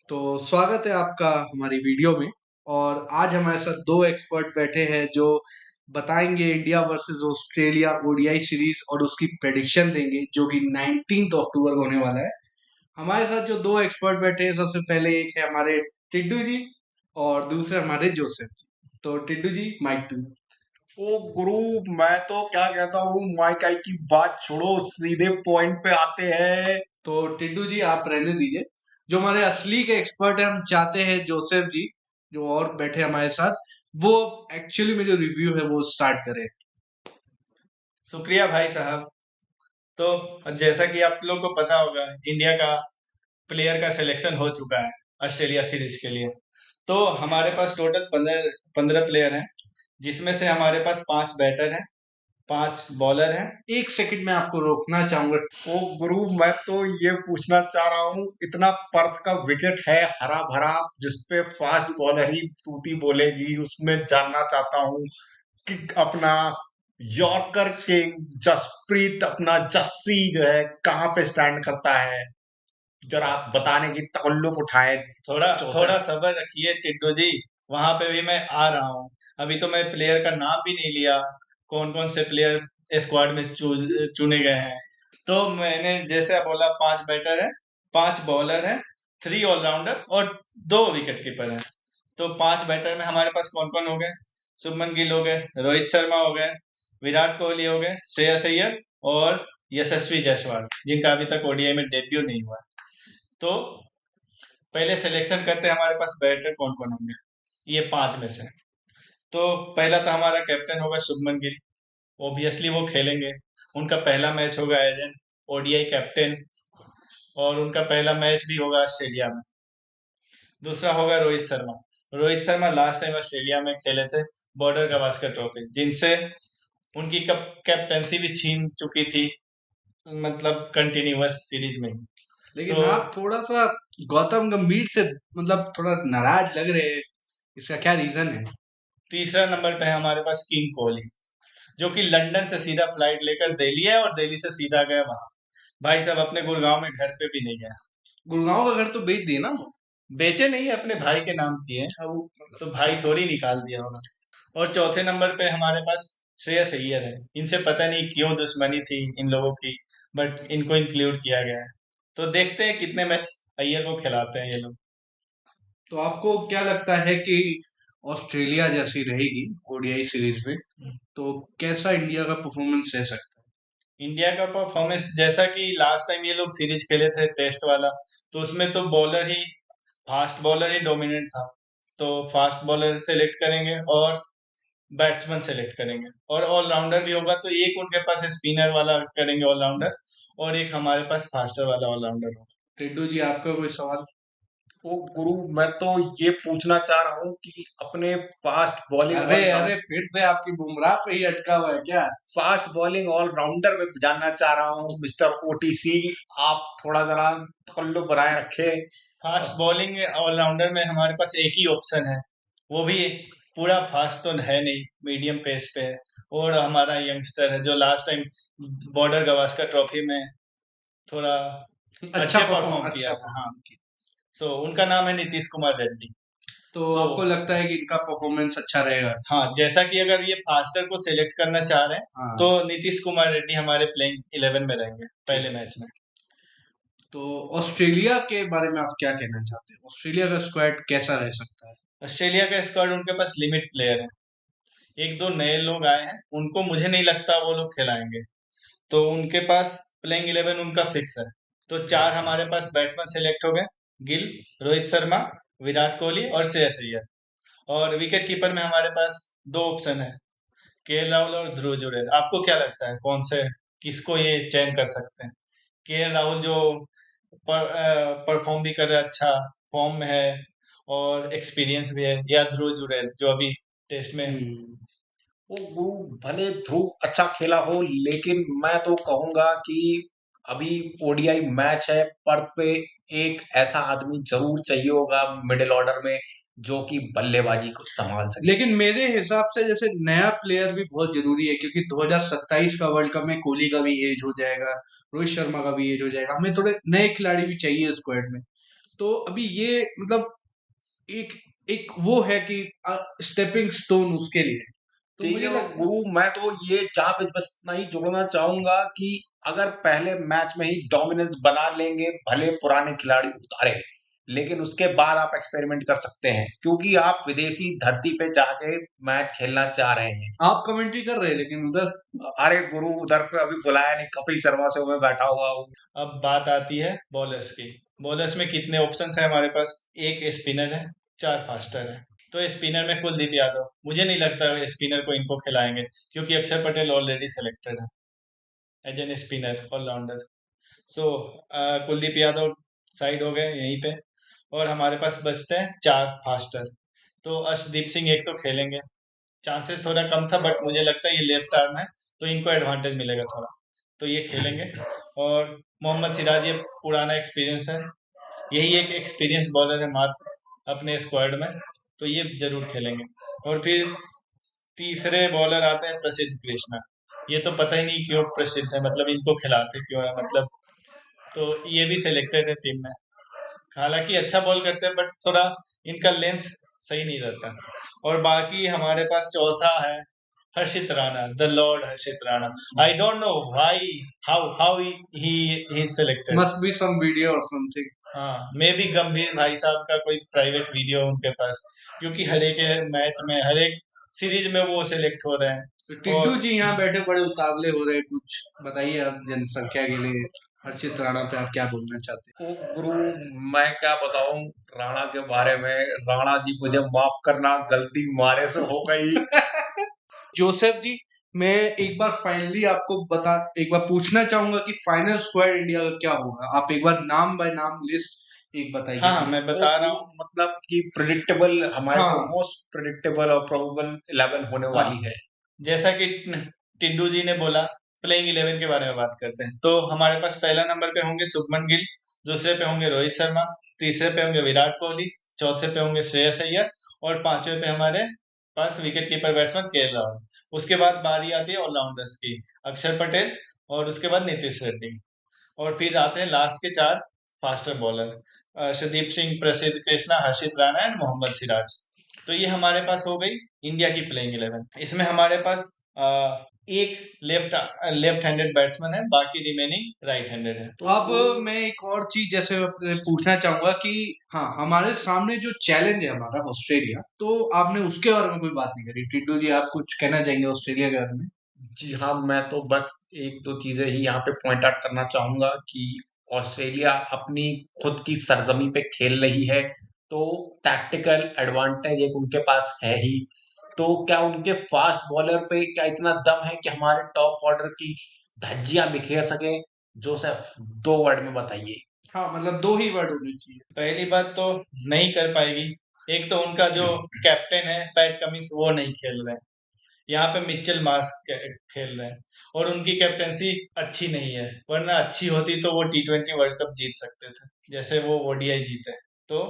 तो स्वागत है आपका हमारी वीडियो में। और आज हमारे साथ दो एक्सपर्ट बैठे हैं जो बताएंगे India versus Australia ODI series और उसकी प्रेडिक्शन देंगे जो कि 19 अक्टूबर को होने वाला है। हमारे साथ जो दो एक्सपर्ट बैठे हैं, सबसे पहले एक है हमारे टिड्डू जी और दूसरे हमारे जोसेफ जी। तो टिड्डू जी, माइक टू। ओ गुरु, मैं तो क्या कहता हूँ, माइकाई की बात छोड़ो, सीधे पॉइंट पे आते हैं। तो टिड्डू जी आप रहने दीजिए। जो हमारे असली के एक्सपर्ट हैं, हम चाहते हैं जोसेफ जी जो और बैठे हमारे साथ, वो एक्चुअली में जो रिव्यू है वो स्टार्ट करें। शुक्रिया भाई साहब। तो जैसा कि आप लोग को पता होगा, इंडिया का प्लेयर का सिलेक्शन हो चुका है ऑस्ट्रेलिया सीरीज के लिए। तो हमारे पास टोटल 15 प्लेयर हैं, जिसमें से हमारे पास 5 बैटर हैं, 5 बॉलर हैं। एक सेकंड में आपको रोकना चाहूंगा। ओ गुरु, मैं तो ये पूछना चाह रहा हूँ, इतना पर्थ का विकेट है हरा भरा, जिसपे फास्ट बॉलर ही तूती बोलेगी, उसमें जानना चाहता हूँ कि अपना यॉर्कर किंग जसप्रीत, अपना जस्सी जो है, कहाँ पे स्टैंड करता है। जरा आप बताने की तकल्लुफ उठाए। थोड़ा जोसेफ। थोड़ा सब्र रखिए टिड्डू जी, वहां पे भी मैं आ रहा हूँ। अभी तो मैं प्लेयर का नाम भी नहीं लिया, कौन कौन से प्लेयर स्क्वाड में चुने गए हैं। तो मैंने जैसे बोला, 5 बैटर है, 5 बॉलर है, 3 ऑलराउंडर और 2 विकेट कीपर है। तो 5 बैटर में हमारे पास कौन कौन हो गए? शुभमन गिल हो गए, रोहित शर्मा हो गए, विराट कोहली हो गए, श्रेयस अय्यर और यशस्वी जायसवाल, जिनका अभी तक ओडीआई में डेब्यू नहीं हुआ। तो पहले सिलेक्शन करते हैं हमारे पास बैटर कौन कौन होंगे ये 5 में से। तो पहला तो हमारा कैप्टन होगा शुभमन गिल। ओबियसली वो खेलेंगे, उनका पहला मैच होगा एज एन ओडीआई कैप्टन, और उनका पहला मैच भी होगा ऑस्ट्रेलिया में। दूसरा होगा Rohit Sharma. Rohit Sharma last time Australia में खेले थे बॉर्डर गावस्कर ट्रॉफी, जिनसे उनकी कैप्टनसी भी छीन चुकी थी, मतलब कंटिन्यूअस सीरीज में। लेकिन तो आप थोड़ा सा गौतम गंभीर से मतलब थोड़ा नाराज लग रहे हैं, इसका क्या रीजन है? तीसरा नंबर पे है हमारे पास किंग कोहली, जो कि लंदन से सीधा फ्लाइट लेकर दिल्ली है और दिल्ली से सीधा गया वहां। भाई साहब अपने गुड़गांव में घर पे भी नहीं गया। गुड़गांव का घर तो बेच दिए ना वो। बेचे नहीं, अपने भाई के नाम किए, अच्छा वो तो भाई थोड़ी निकाल दिया होगा। और चौथे नंबर पे हमारे पास श्रेयस अय्यर है। इनसे पता नहीं क्यों दुश्मनी थी इन लोगों की, बट इनको इंक्लूड किया गया है। तो देखते हैं कितने मैच अय्यर को खिलाते हैं ये लोग। तो आपको क्या लगता है कि ऑस्ट्रेलिया जैसी रहेगी ओडीआई सीरीज में, तो कैसा इंडिया का परफॉर्मेंस रह सकता इंडिया का परफॉर्मेंस जैसा कि लास्ट टाइम ये लोग सीरीज खेले थे टेस्ट वाला, तो उसमें तो बॉलर ही, फास्ट बॉलर ही डोमिनेट था। तो फास्ट बॉलर सेलेक्ट करेंगे और बैट्समैन सेलेक्ट करेंगे, और ऑलराउंडर भी होगा, तो एक उनके पास स्पिनर वाला करेंगे ऑलराउंडर, और एक हमारे पास फास्टर वाला ऑलराउंडर होगा। है? टिड्डू जी आपका कोई सवाल? ओ गुरु, मैं तो ये पूछना चाह रहा हूँ कि अपने फास्ट बॉलिंग अरे ऑलराउंडर, अरे, फिर से आपकी बुमराह पे ही अटका हुआ है क्या? फास्ट बॉलिंग ऑलराउंडर में जानना चाह रहा हूँ, मिस्टर ओटीसी, आप थोड़ा जरा तकल्लुफ बनाए रखे। फास्ट बॉलिंग ऑलराउंडर में हमारे पास एक ही ऑप्शन है, वो भी पूरा फास्ट तो है नहीं, मीडियम पेस पे है, और हमारा यंगस्टर है जो last time border Gavaskar trophy में थोड़ा अच्छा अच्छे परफॉर्म परफॉर्म किया अच्छा था। हाँ, परफॉर्म किया। सो उनका नाम है नीतीश कुमार रेड्डी। तो सो आपको लगता है कि इनका परफॉर्मेंस अच्छा रहेगा? हाँ, जैसा कि अगर ये फास्टर को सिलेक्ट करना चाह रहे हैं, हाँ, तो नीतीश कुमार रेड्डी हमारे प्लेइंग 11 में रहेंगे ठीक पहले है। मैच में। तो ऑस्ट्रेलिया के बारे में आप क्या कहना चाहते हैं? ऑस्ट्रेलिया का स्क्वाड कैसा रह सकता है? ऑस्ट्रेलिया का स्क्वाड, उनके पास लिमिट प्लेयर है, एक दो नए लोग आए हैं, उनको मुझे नहीं लगता वो लोग खिलाएंगे। तो उनके पास प्लेइंग 11 उनका फिक्स है। तो 4 हमारे पास बैट्समैन सेलेक्ट हो गए, गिल, रोहित शर्मा, विराट कोहली और श्रेयस अय्यर। और विकेट कीपर में हमारे पास 2 ऑप्शन है, केएल राहुल और ध्रुव जुरैल। आपको क्या लगता है कौन से, किसको ये चयन कर सकते हैं? केएल राहुल जो परफॉर्म भी कर रहा है, अच्छा फॉर्म में है और एक्सपीरियंस भी है, या ध्रुव जुरैल जो अभी टेस्ट में। हम्म। वो गुरु, भले ध्रुव अच्छा खेला हो, लेकिन मैं तो कहूंगा कि अभी ओडीआई मैच है, पर पे एक ऐसा आदमी जरूर चाहिए होगा मिडिल ऑर्डर में, जो कि बल्लेबाजी को संभाल सके। लेकिन मेरे हिसाब से जैसे नया प्लेयर भी बहुत जरूरी है, क्योंकि 2027 का वर्ल्ड कप में कोहली का भी एज हो जाएगा, रोहित शर्मा का भी एज हो जाएगा, हमें थोड़े नए खिलाड़ी भी चाहिए स्क्वाड में। तो अभी ये मतलब एक एक वो है कि स्टेपिंग स्टोन उसके लिए। तो ठीक मुझे है लगता गुरु, मैं तो ये जहाँ पे बस इतना ही जोड़ना चाहूंगा कि अगर पहले मैच में ही डोमिनेंस बना लेंगे, भले पुराने खिलाड़ी उतारे, लेकिन उसके बाद आप एक्सपेरिमेंट कर सकते हैं, क्योंकि आप विदेशी धरती पे जाके मैच खेलना चाह रहे हैं। आप कमेंट्री कर रहे हैं लेकिन उधर अरे गुरु, उधर पे अभी बुलाया नहीं, कपिल शर्मा से मैं बैठा हुआ हूँ। अब बात आती है बॉलर्स की। बॉलर्स में कितने ऑप्शंस है हमारे पास? एक स्पिनर है, चार फास्टर है। तो स्पिनर में कुलदीप यादव, मुझे नहीं लगता स्पिनर को इनको खिलाएंगे, क्योंकि अक्षर पटेल ऑलरेडी सेलेक्टेड है as an spinner all-rounder. So Kuldeep Yadav side हो गए यहीं पे, और हमारे पास बचते हैं चार फास्टर। तो अर्शदीप सिंह एक तो खेलेंगे, चांसेस थोड़ा कम था, बट मुझे लगता है ये लेफ्ट आर्म है तो इनको एडवांटेज मिलेगा थोड़ा, तो ये खेलेंगे। और मोहम्मद सिराज, ये पुराना एक्सपीरियंस है, यही एक एक्सपीरियंस बॉलर है मात्र अपने स्क्वाड में, तो ये जरूर खेलेंगे। और फिर तीसरे बॉलर आते हैं प्रसिद्ध कृष्णा। ये तो पता ही नहीं क्यों प्रसिद्ध है, मतलब इनको खिलाते क्यों है मतलब। तो ये भी सिलेक्टेड है टीम में, हालांकि अच्छा बॉल करते हैं बट थोड़ा इनका लेंथ सही नहीं रहता। और बाकी हमारे पास चौथा है Harshit Rana, the lord Harshit Rana. I don't know why, how how he selected. Must be some video और समथिंग। हाँ, मे भी गंभीर भाई साहब का कोई प्राइवेट वीडियो है उनके पास, क्योंकि हर एक मैच में, हर एक सीरीज में वो सिलेक्ट हो रहे हैं। टिड्डू और जी यहाँ बैठे बड़े उतावले हो रहे हैं, कुछ बताइए आप जनसंख्या के लिए हर्षित राणा पे आप क्या बोलना चाहते ओ गुरु, मैं क्या बताऊं राणा के बारे में। राणा जी, मुझे माफ करना, गलती मारे से हो गई। हैं? जोसेफ जी, मैं एक बार फाइनली आपको एक बार पूछना चाहूंगा कि फाइनल स्क्वाड इंडिया का क्या होगा। आप एक बार नाम बाय नाम लिस्ट एक बताइए हाँ, प्लीज। मैं ओ बता रहा गुरु, हूँ। मतलब कि प्रिडिक्टेबल, हमारे जो हाँ मोस्ट प्रिडिक्टेबल और प्रोबेबल 11 होने हाँ, वाली है। जैसा कि टिड्डू जी ने बोला, प्लेइंग 11 के बारे में बात करते हैं। तो हमारे पास पहला नंबर पे होंगे शुभमन गिल, दूसरे पे होंगे रोहित शर्मा, तीसरे पे होंगे विराट कोहली, चौथे पे होंगे श्रेयस अय्यर, और पांचवे पे हमारे पास विकेट कीपर बैट्समैन के राहुल। उसके बाद बारी आती है ऑलराउंडर्स की, अक्षर पटेल, और उसके बाद नीतीश रेड्डी। और फिर आते हैं लास्ट के चार फास्टर बॉलर, अर्शदीप सिंह, प्रसिद्ध कृष्णा, हर्षित राणा एंड मोहम्मद सिराज। तो ये हमारे पास हो गई इंडिया की प्लेइंग 11। इसमें हमारे पास एक लेफ्ट हैंडेड बैट्समैन है, बाकी रिमेनिंग राइट हैंडेड है। तो अब मैं एक और चीज जैसे अपने पूछना चाहूंगा कि हाँ, हमारे सामने जो चैलेंज है हमारा ऑस्ट्रेलिया, तो आपने उसके बारे में कोई बात नहीं करी। टिड्डू जी, आप कुछ कहना चाहेंगे ऑस्ट्रेलिया के बारे में? जी हाँ, मैं तो बस एक दो चीजें ही यहाँ पे पॉइंट आउट करना चाहूंगा कि ऑस्ट्रेलिया अपनी खुद की सरजमी पे खेल रही है, तो टैक्टिकल एडवांटेज एक उनके पास है ही। तो क्या उनके फास्ट बॉलर पे क्या इतना दम है कि हमारे टॉप ऑर्डर की धज्जियां बिखेर सके? जोसेफ, दो वर्ड में बताइए। हाँ, मतलब दो ही वर्ड होने चाहिए। पहली बात तो नहीं कर पाएगी। एक तो उनका जो कैप्टन है पैट कमिंस, वो नहीं खेल रहे हैं, यहाँ पे मिचेल मार्श खेल रहे हैं, और उनकी कैप्टेंसी अच्छी नहीं है, वरना अच्छी होती तो वो T20 वर्ल्ड कप जीत सकते थे, जैसे वो ODI जीते। तो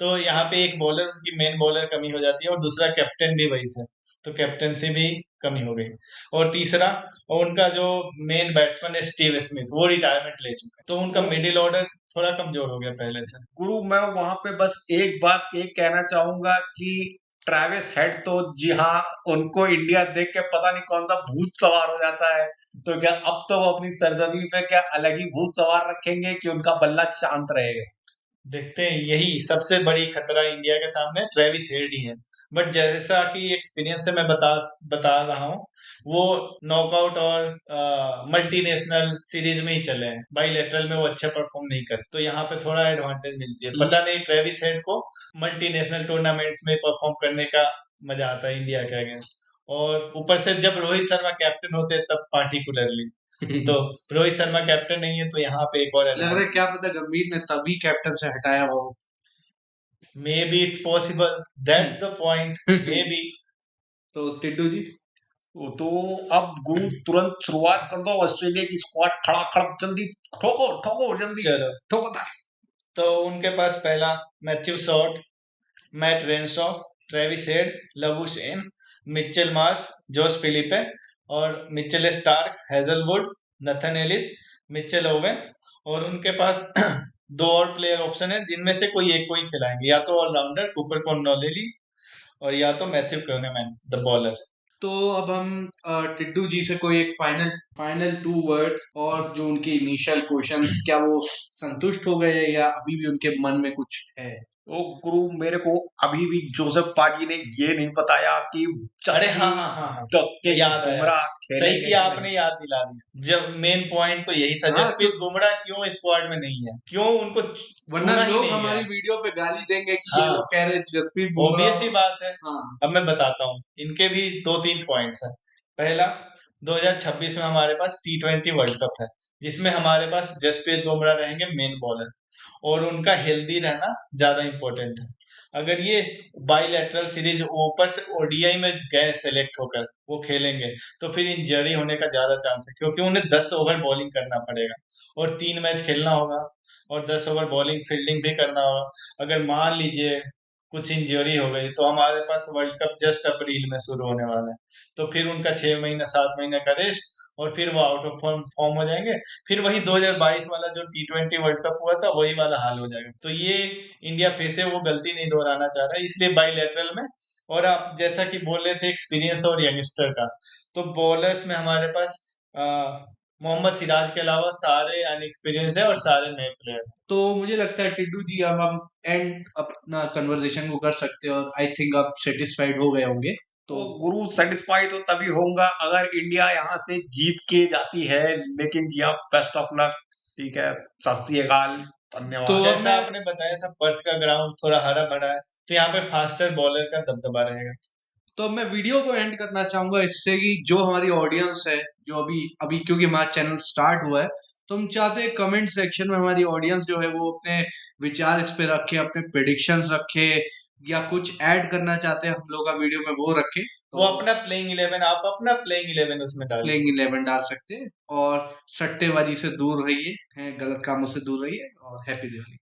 तो यहाँ पे एक बॉलर, उनकी मेन बॉलर कमी हो जाती है, और दूसरा कैप्टन भी वही थे, तो कैप्टेंसी भी कमी हो गई। और तीसरा, और उनका जो मेन बैट्समैन है स्टीव स्मिथ, वो रिटायरमेंट ले चुके हैं, तो उनका मिडिल ऑर्डर थोड़ा कमजोर हो गया पहले से। गुरु, मैं वहां पे बस एक बात ये कहना चाहूंगा कि ट्रेविस हेड तो, जी हाँ, उनको इंडिया देख के पता नहीं कौन सा भूत सवार हो जाता है। तो क्या अब तो वो अपनी सरजमी पे क्या अलग ही भूत सवार रखेंगे कि उनका बल्ला शांत रहेगा? देखते हैं, यही सबसे बड़ी खतरा इंडिया के सामने ट्रेविस हेड ही है। बट जैसा कि एक्सपीरियंस से मैं बता बता रहा हूँ, वो नॉकआउट और मल्टीनेशनल सीरीज में ही चले हैं, बाईलेटरल में वो अच्छा परफॉर्म नहीं करते, तो यहाँ पे थोड़ा एडवांटेज मिलती है। पता नहीं ट्रेविस हेड को मल्टीनेशनल टूर्नामेंट्स में परफॉर्म करने का मजा आता है इंडिया के अगेंस्ट। और ऊपर से जब रोहित शर्मा कैप्टन होते हैं तब पार्टिकुलरली, तो रोहित शर्मा कैप्टन नहीं है, तो यहाँ पे एक और लग रहा है एडवांटेज। क्या पता गंभीर ने तभी कैप्टन से हटाया हो। May be it's possible, that's the point, may be. तो टिड्डू जी, तो अब गुरु, तुरंत शुरुआत कर दो। ऑस्ट्रेलिया की स्क्वाड खड़ा खड़ा, जल्दी ठोको ठोको जल्दी। चलो, ठोकता तो उनके पास पहला Matthew Short, Matt Renshaw, Travis Head, Labuschagne, Mitchell Marsh, Josh Philippe, और Mitchell Starc, Hazlewood, Nathan Ellis, Mitchell Owen. और उनके पास दो और प्लेयर ऑप्शन है, जिनमें से कोई एक को ही खिलाएंगे, या तो ऑलराउंडर कूपर कोंडोलेली और या तो मैथ्यू क्यूनेमैन द बॉलर। तो अब हम टिड्डू जी से कोई एक फाइनल फाइनल 2 वर्ड्स और जो उनके इनिशियल क्वेश्चंस, क्या वो संतुष्ट हो गए या अभी भी उनके मन में कुछ है? तो गुरु, मेरे को अभी भी जोसेफ पाजी ने ये नहीं बताया कि अरे हाँ जसप्रीत हाँ हाँ हाँ, के याद आया, बुमराह सही खेलेंगे किया कि आपने नहीं। याद दिला दिया। जब मेन पॉइंट तो यही था, हाँ, जसप्रीत बुमराह क्यों स्क्वाड में नहीं है, क्यों उनको वरना चुना ही लोग नहीं गया। हमारी वीडियो पे गाली देंगे कि ये हाँ, लोग कह रहे हैं जसप्रीत ऑब्वियस बुमराह। ही बात है। हाँ, अब मैं बताता हूँ, इनके भी 2-3 पॉइंट्स हैं। पहला, 2026 में हमारे पास T20 वर्ल्ड कप है, जिसमें हमारे पास जसप्रीत बुमराह रहेंगे मेन बॉलर, और उनका हेल्दी रहना ज्यादा इंपॉर्टेंट है। अगर ये बाईलैटरल सीरीज ऊपर से ओडीआई में गए सेलेक्ट होकर वो खेलेंगे, तो फिर इंजरी होने का ज्यादा चांस है, क्योंकि उन्हें 10 ओवर बॉलिंग करना पड़ेगा और 3 मैच खेलना होगा, और 10 ओवर बॉलिंग फील्डिंग भी करना होगा। अगर मान लीजिए कुछ इंजरी हो गई, तो हमारे पास वर्ल्ड कप जस्ट अप्रैल में शुरू होने वाला है, तो फिर उनका 6 महीना 7 महीने का रेस्ट, और फिर वो आउट ऑफ फॉर्म हो जाएंगे। फिर वही 2022 वाला जो T20 वर्ल्ड कप हुआ था, वही वाला हाल हो जाएगा। तो ये इंडिया फिर से वो गलती नहीं दोहराना चाह रहा है, इसलिए बाईलैटरल में। और आप जैसा कि बोल रहे थे एक्सपीरियंस और यंगस्टर का, तो बॉलर्स में हमारे पास मोहम्मद सिराज के अलावा सारे अनएक्सपीरियंस्ड है और सारे नए प्लेयर हैं। तो मुझे लगता है टिड्डू जी अब हम एंड अपना कन्वर्सेशन को कर सकते हैं, और आई थिंक आप सेटिस्फाइड हो गए होंगे। तो तो गुरु, सेटिस्फाई तो तभी होऊंगा अगर इंडिया यहाँ से जीत के जाती है। लेकिन जी, आप बेस्ट ऑफ लक। ठीक है, सत श्री अकाल, तो धन्यवाद। अब जैसा मैं आपने बताया था, पर्थ का ग्राउंड थोड़ा हरा भरा है, तो यहाँ पे फास्टर बॉलर का दबदबा रहेगा। तो अब मैं वीडियो को एंड करना चाहूंगा इससे कि जो हमारी ऑडियंस है, जो अभी अभी क्योंकि हमारा चैनल स्टार्ट हुआ है, तो हम चाहते हैं कमेंट सेक्शन में हमारी ऑडियंस जो है वो अपने विचार इस पे रखे, अपने प्रेडिक्शंस रखे, या कुछ ऐड करना चाहते हैं हम लोग का वीडियो में वो रखे। वो तो अपना प्लेइंग 11, आप अपना प्लेइंग 11 उसमें डालिए। प्लेइंग 11 डाल सकते हैं, और सट्टेबाजी से दूर रहिए, हैं गलत कामों से दूर रहिए, और हैप्पी दिवाली।